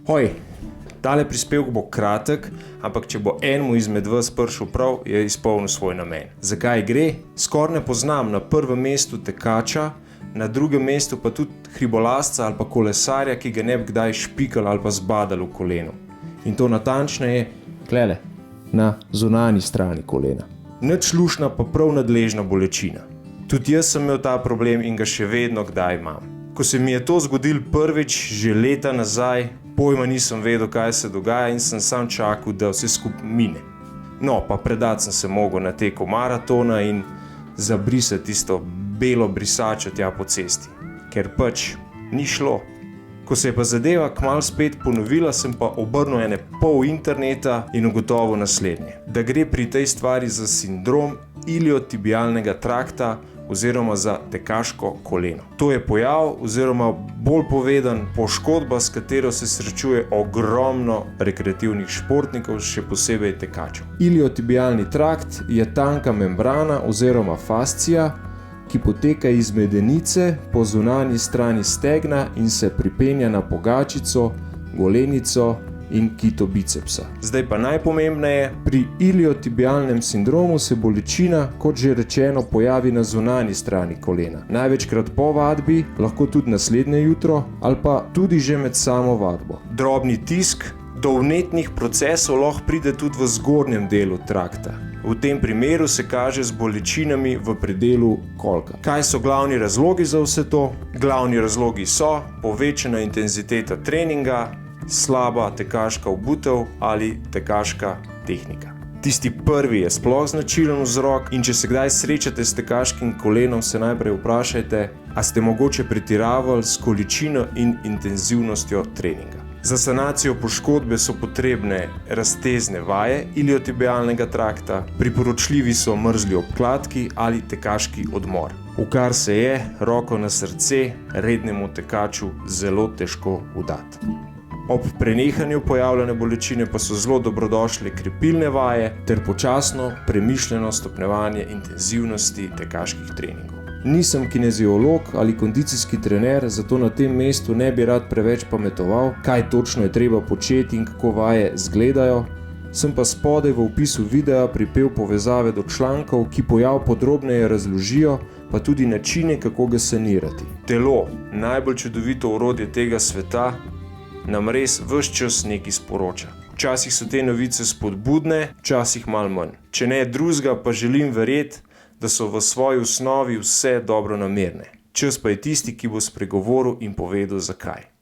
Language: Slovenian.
Hoj, tale prispevek bo kratek, ampak če bo enemu izmed vas prišel prav, je izpolnil svoj namen. Zakaj gre? Skoraj ne poznam na prvem mestu tekača, na drugem mestu pa tudi hribolazca ali pa kolesarja, ki ga ne bi kdaj špikal ali pa zbadal v kolenu. In to natančneje, klele, na zunanji strani kolena. Nič luštna pa prav nadležna bolečina. Tudi jaz sem imel ta problem in ga še vedno kdaj imam. Ko se mi je to zgodilo prvič, že leta nazaj, pojma nisem vedel, kaj se dogaja in sem sam čakal, da vse skupaj mine. No, pa predati sem se mogel na teku maratona in zabrisati tisto belo brisačo tja po cesti, ker pač ni šlo. Ko se je pa zadeva kmalu spet ponovila, sem pa obrnil ene pol interneta in ugotovil naslednje. Da gre pri tej stvari za sindrom iliotibialnega trakta oziroma za tekaško koleno. To je pojav oziroma bolj povedan poškodba, s katero se srečuje ogromno rekreativnih športnikov, še posebej tekačev. Iliotibialni trakt je tanka membrana oziroma fascija, ki poteka iz medenice po zunanji strani stegna in se pripenja na pogačico, golenico in kito bicepsa. Zdaj pa najpomembneje, pri iliotibialnem sindromu se bolečina, kot že rečeno, pojavi na zunanji strani kolena. Največkrat po vadbi, lahko tudi naslednje jutro ali pa tudi že med samo vadbo. Drobni tisk do vnetnih procesov lahko pride tudi v zgornjem delu trakta. V tem primeru se kaže z bolečinami v predelu kolka. Kaj so glavni razlogi za vse to? Glavni razlogi so povečana intenziteta treninga, slaba tekaška obutev ali tekaška tehnika. Tisti prvi je sploh značilen vzrok in če se kdaj srečate s tekaškim kolenom, se najprej vprašajte, a ste mogoče pretiravali s količino in intenzivnostjo treninga. Za sanacijo poškodbe so potrebne raztezne vaje iliotibialnega trakta, priporočljivi so mrzli obkladki ali tekaški odmor, v kar se je, roko na srce, rednemu tekaču zelo težko vdati. Ob prenehanju pojavljene bolečine pa so zelo dobrodošle krepilne vaje ter počasno, premišljeno stopnjevanje intenzivnosti tekaških treningov. Nisem kineziolog ali kondicijski trener, zato na tem mestu ne bi rad preveč pametoval, kaj točno je treba početi in kako vaje izgledajo. Sem pa spodaj v opisu videa pripel povezave do člankov, ki pojav podrobneje razložijo, pa tudi načine, kako ga sanirati. Telo, najbolj čudovito orodje tega sveta, nam res ves čas nekaj sporoča. Včasih so te novice spodbudne, včasih malo manj. Če ne drugega, pa želim verjeti, da so v svoji osnovi vse dobronamerne. Čas pa je tisti, ki bo spregovoril in povedal zakaj.